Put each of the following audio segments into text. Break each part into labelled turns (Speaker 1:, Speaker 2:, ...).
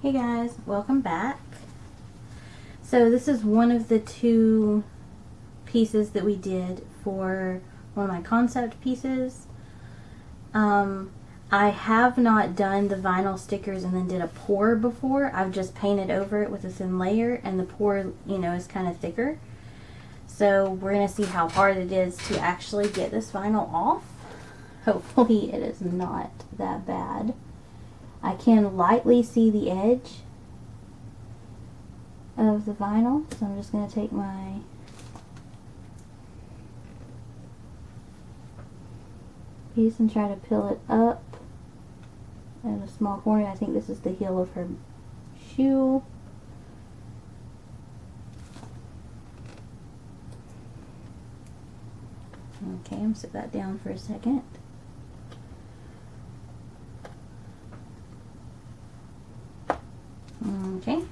Speaker 1: Hey guys, welcome back. So this is one of the two pieces that we did for one of my concept pieces. I have not done the vinyl stickers and then did a pour before. I've just painted over it with a thin layer, and the pour, is kind of thicker. So we're going to see how hard it is to actually get this vinyl off. Hopefully it is not that bad. I can lightly see the edge of the vinyl, so I'm just going to take my piece and try to peel it up in a small corner. I think this is the heel of her shoe. Okay, I'm going to sit that down for a second. Okay.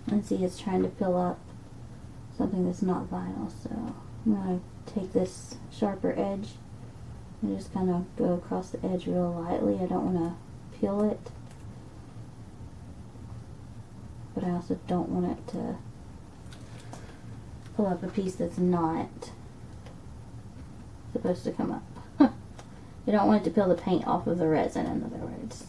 Speaker 1: And see, it's trying to peel up something that's not vinyl, so I'm going to take this sharper edge and just kind of go across the edge real lightly. I don't want to peel it, but I also don't want it to pull up a piece that's not supposed to come up. You don't want it to peel the paint off of the resin, in other words.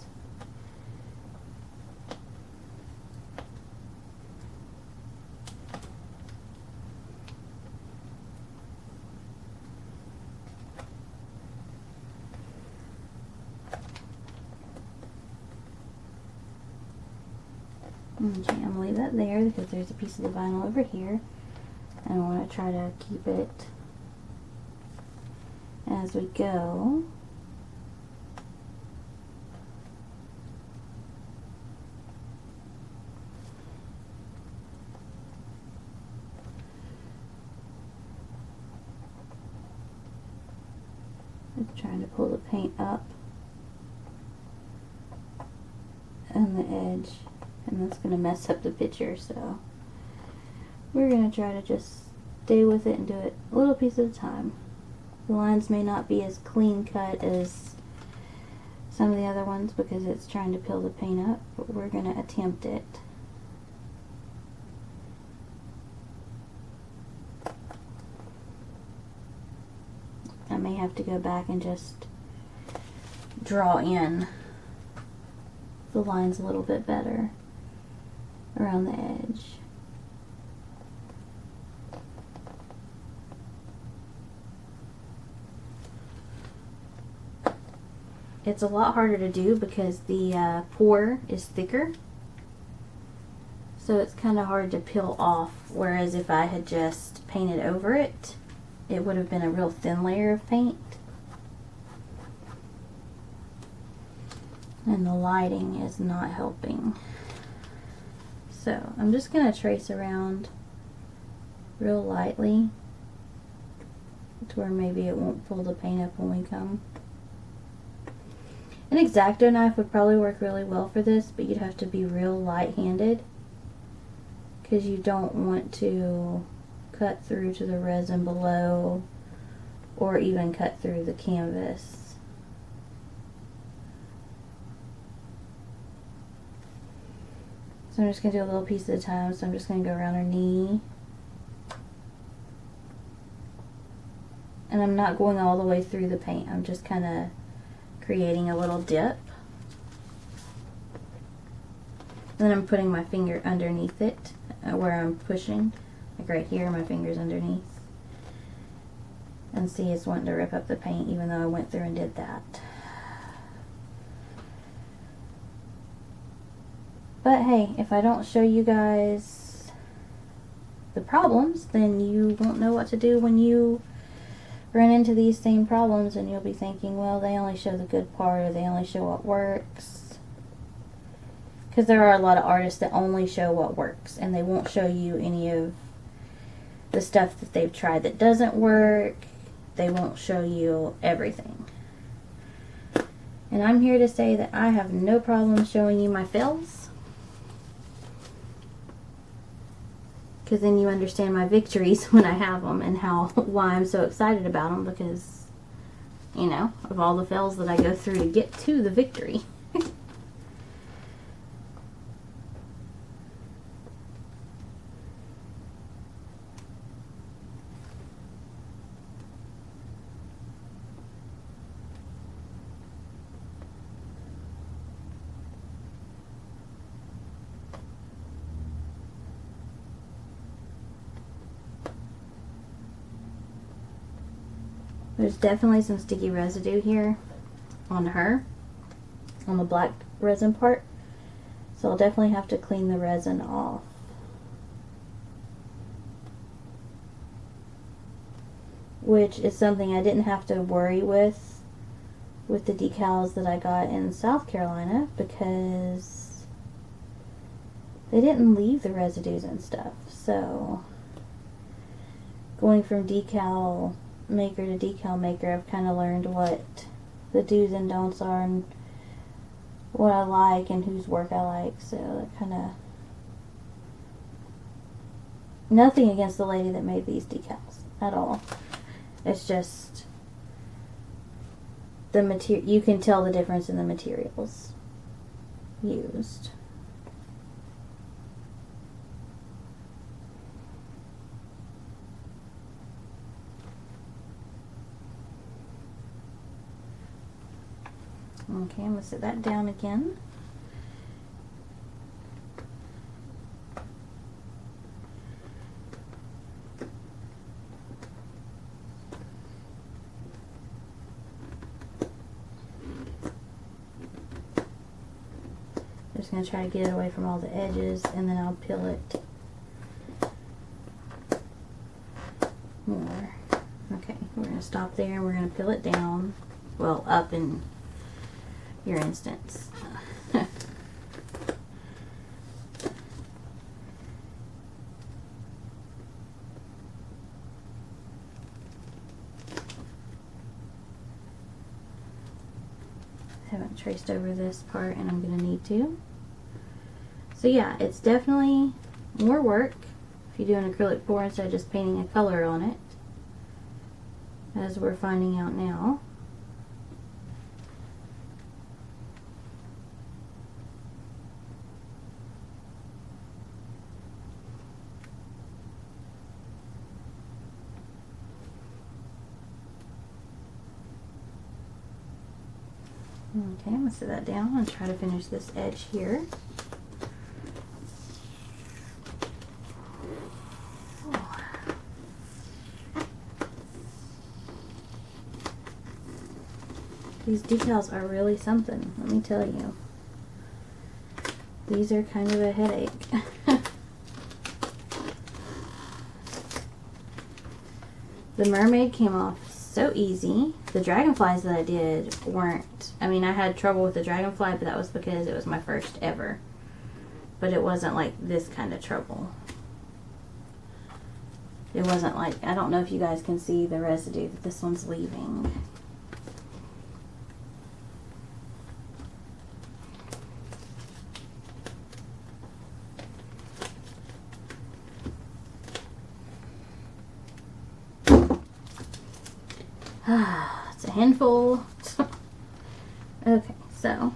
Speaker 1: Okay, I'm going to leave that there because there's a piece of the vinyl over here. And I want to try to keep it as we go. I'm trying to pull the paint up on the edge, and that's going to mess up the picture, so we're going to try to just stay with it and do it a little piece at a time. The lines may not be as clean cut as some of the other ones because it's trying to peel the paint up, but we're going to attempt it. I may have to go back and just draw in the lines a little bit better around the edge. It's a lot harder to do because the pour is thicker, so it's kind of hard to peel off, whereas if I had just painted over it, it would have been a real thin layer of paint. And the lighting is not helping. So I'm just going to trace around real lightly to where maybe it won't pull the paint up when we come. An X-Acto knife would probably work really well for this, but you'd have to be real light-handed because you don't want to cut through to the resin below or even cut through the canvas. So I'm just going to do a little piece at a time. So I'm just going to go around her knee. And I'm not going all the way through the paint. I'm just kind of creating a little dip. Then I'm putting my finger underneath it where I'm pushing. Like right here, my finger's underneath. And see, it's wanting to rip up the paint even though I went through and did that. But hey, if I don't show you guys the problems, then you won't know what to do when you run into these same problems, and you'll be thinking, well, they only show the good part, or they only show what works. Because there are a lot of artists that only show what works, and they won't show you any of the stuff that they've tried that doesn't work. They won't show you everything. And I'm here to say that I have no problem showing you my fails. because then you understand my victories when I have them and why I'm so excited about them, because, you know, of all the fails that I go through to get to the victory. There's definitely some sticky residue here on her, on the black resin part. So I'll definitely have to clean the resin off. Which is something I didn't have to worry with the decals that I got in South Carolina, because they didn't leave the residues and stuff. So going from decal maker to decal maker, I've kind of learned what the do's and don'ts are and what I like and whose work I like. So that kind of, nothing against the lady that made these decals at all. It's just the material, you can tell the difference in the materials used. Okay, I'm going to set that down again. Just going to try to get it away from all the edges, and then I'll peel it more. Okay, we're going to stop there and we're going to peel it down. Well, up in your instance. Haven't traced over this part, and I'm going to need to. So yeah, it's definitely more work if you do an acrylic pour instead of just painting a color on it, as we're finding out now. Okay, I'm going to set that down and try to finish this edge here. These decals are really something, let me tell you. These are kind of a headache. The mermaid came off so easy. The dragonflies that I did weren't, I mean, I had trouble with the dragonfly, but that was because it was my first ever. But it wasn't like this kind of trouble. It wasn't like, I don't know if you guys can see the residue that this one's leaving. It's a handful. Okay, so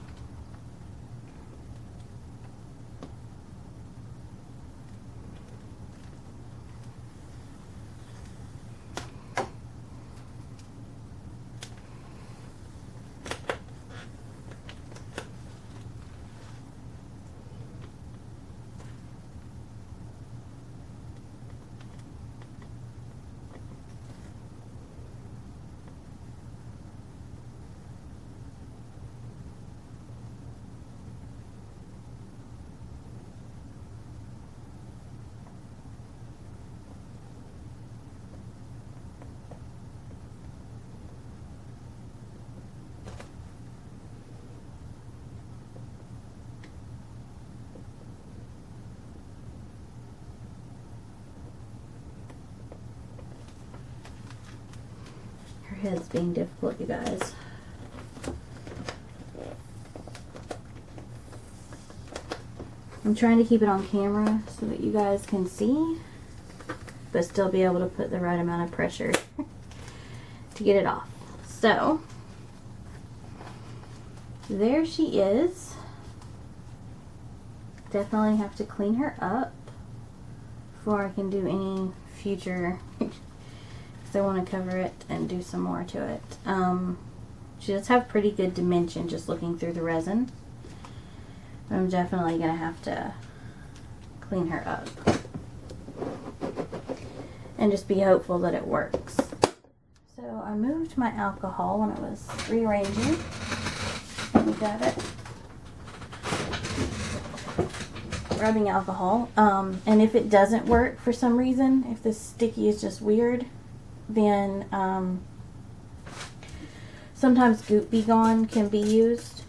Speaker 1: head's being difficult, you guys. I'm trying to keep it on camera so that you guys can see. but still be able to put the right amount of pressure to get it off. So there she is. Definitely have to clean her up before I can do any future, because I want to cover it and do some more to it. She does have pretty good dimension just looking through the resin. I'm definitely going to have to clean her up and just be hopeful that it works. So I moved my alcohol when I was rearranging. We got it. Rubbing alcohol. And if it doesn't work for some reason, if the sticky is just weird, then sometimes Goop Be Gone can be used.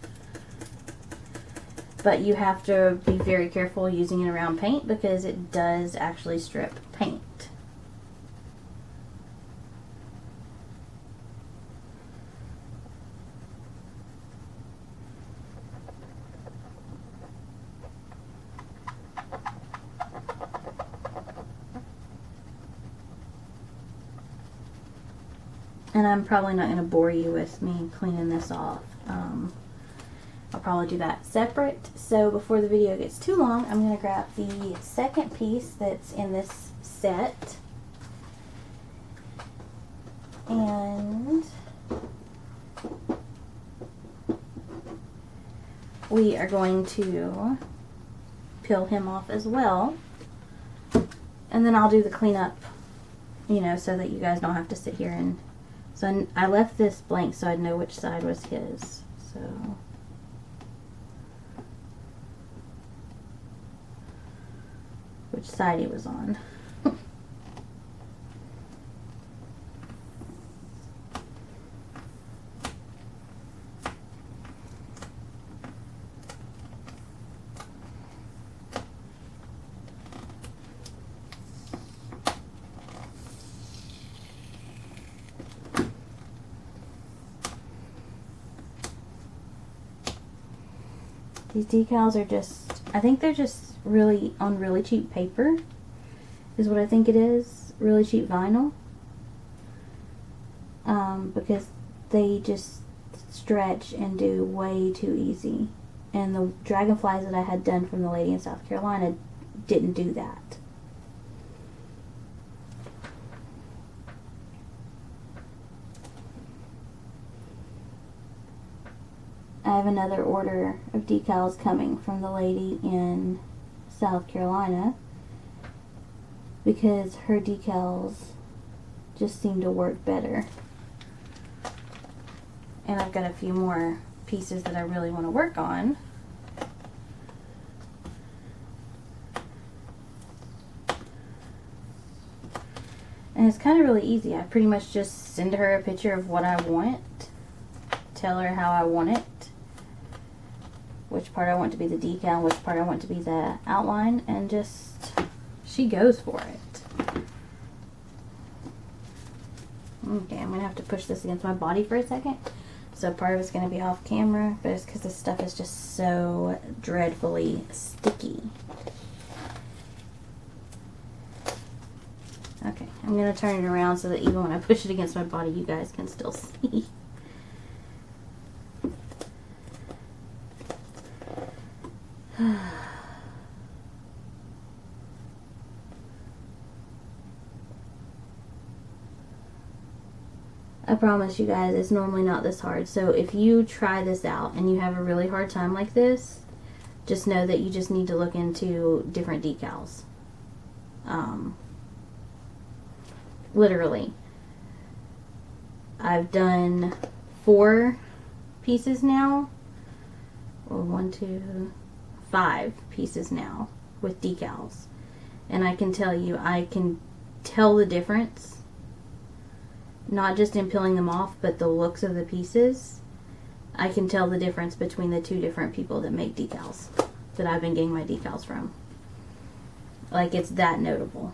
Speaker 1: But you have to be very careful using it around paint because it does actually strip paint. And I'm probably not going to bore you with me cleaning this off. I'll probably do that separate. So before the video gets too long, I'm going to grab the second piece that's in this set. And we are going to peel him off as well. And then I'll do the cleanup, you know, so that you guys don't have to sit here and... So I left this blank so I'd know which side was his. So which side he was on. These decals are just, I think they're just really on really cheap paper, is what I think it is. Really cheap vinyl. Because they just stretch and do way too easy. And the dragonflies that I had done from the lady in South Carolina didn't do that. I have another order of decals coming from the lady in South Carolina because her decals just seem to work better. And I've got a few more pieces that I really want to work on. And it's kind of really easy. I pretty much just send her a picture of what I want, tell her how I want it, which part I want to be the decal, which part I want to be the outline, and just, she goes for it. Okay, I'm going to have to push this against my body for a second. So part of it's going to be off camera, but it's because this stuff is just so dreadfully sticky. Okay, I'm going to turn it around so that even when I push it against my body, you guys can still see. I promise you guys, it's normally not this hard. So if you try this out and you have a really hard time like this, just know that you just need to look into different decals. Literally. I've done 4 pieces now. Or 1, 2, 5 pieces now with decals. And I can tell you, I can tell the difference. Not just in peeling them off, but the looks of the pieces. I can tell the difference between the 2 different people that make decals, that I've been getting my decals from. Like, it's that notable.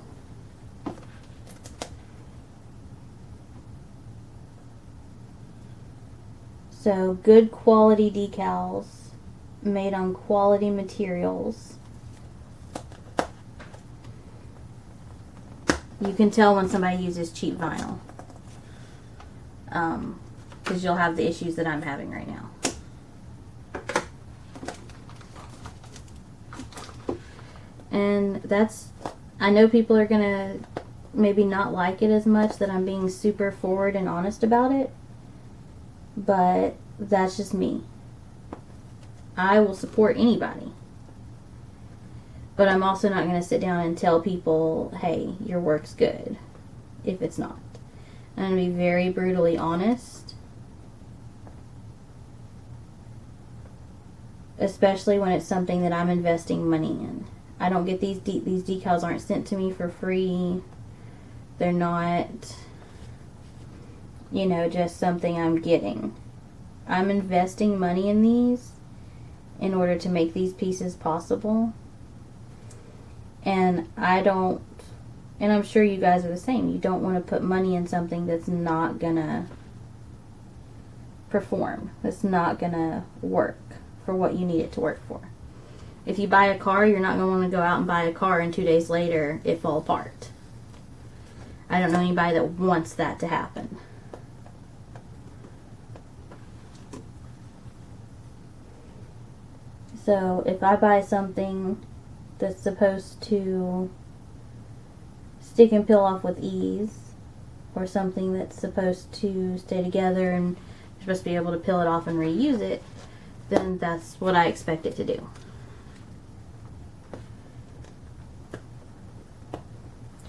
Speaker 1: So, good quality decals made on quality materials. You can tell when somebody uses cheap vinyl. Because you'll have the issues that I'm having right now. And that's, I know people are going to maybe not like it as much that I'm being super forward and honest about it. But that's just me. I will support anybody. But I'm also not going to sit down and tell people, hey, your work's good, if it's not. I'm going to be very brutally honest. Especially when it's something that I'm investing money in. I don't get these decals aren't sent to me for free. They're not, you know, just something I'm getting. I'm investing money in these in order to make these pieces possible. And and I'm sure you guys are the same. You don't want to put money in something that's not gonna perform. That's not gonna work for what you need it to work for. If you buy a car, you're not gonna want to go out and buy a car and 2 days later it fall apart. I don't know anybody that wants that to happen. So if I buy something that's supposed to stick and peel off with ease, or something that's supposed to stay together and you're supposed to be able to peel it off and reuse it, then that's what I expect it to do.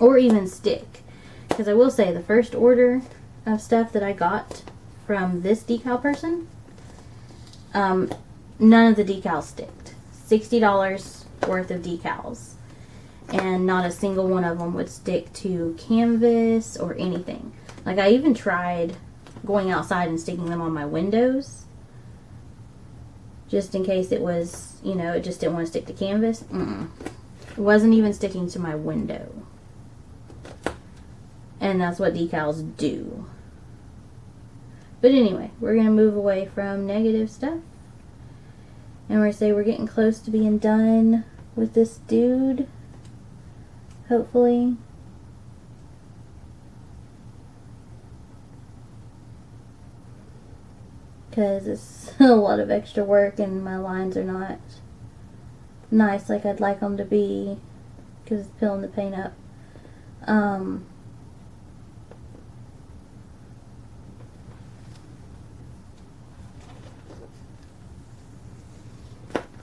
Speaker 1: Or even stick. Because I will say, the first order of stuff that I got from this decal person, none of the decals sticked. $60 worth of decals. And not a single one of them would stick to canvas or anything. Like, I even tried going outside and sticking them on my windows. Just in case it was, you know, it just didn't want to stick to canvas. It wasn't even sticking to my window. And that's what decals do. But anyway, we're going to move away from negative stuff. And we're going to say we're getting close to being done with this dude. Hopefully. Because it's a lot of extra work and my lines are not nice like I'd like them to be. Because it's peeling the paint up.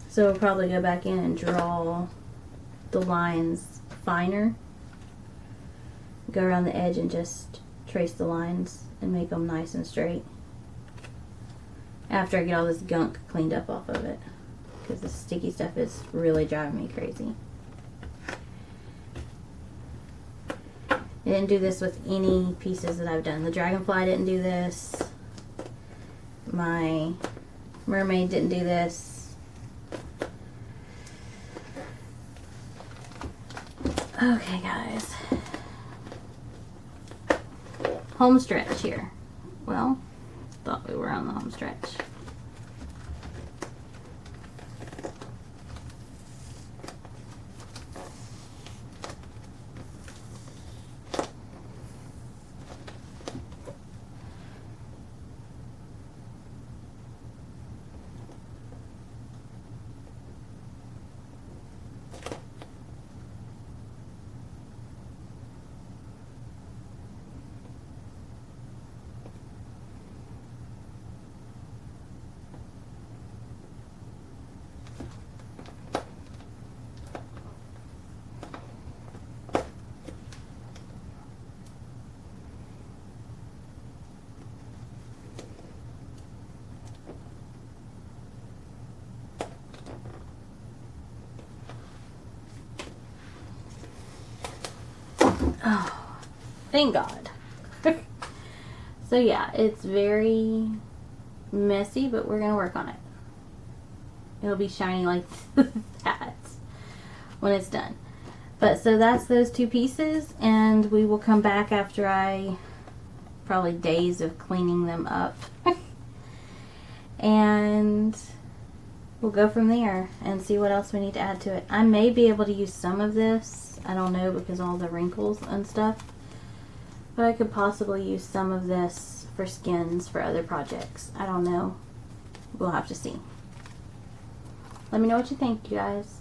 Speaker 1: So we'll probably go back in and draw the lines finer. Go around the edge and just trace the lines and make them nice and straight. After I get all this gunk cleaned up off of it. Because the sticky stuff is really driving me crazy. I didn't do this with any pieces that I've done. The dragonfly didn't do this. My mermaid didn't do this. Okay, guys. Home stretch here. Well, thought we were on the home stretch. Oh, thank God. So yeah, it's very messy, but we're going to work on it. It'll be shiny like that when it's done. But so that's those two pieces, and we will come back after probably days of cleaning them up. And we'll go from there and see what else we need to add to it. I may be able to use some of this I don't know, because all the wrinkles and stuff. But I could possibly use some of this for skins for other projects. I don't know. We'll have to see. Let me know what you think, you guys.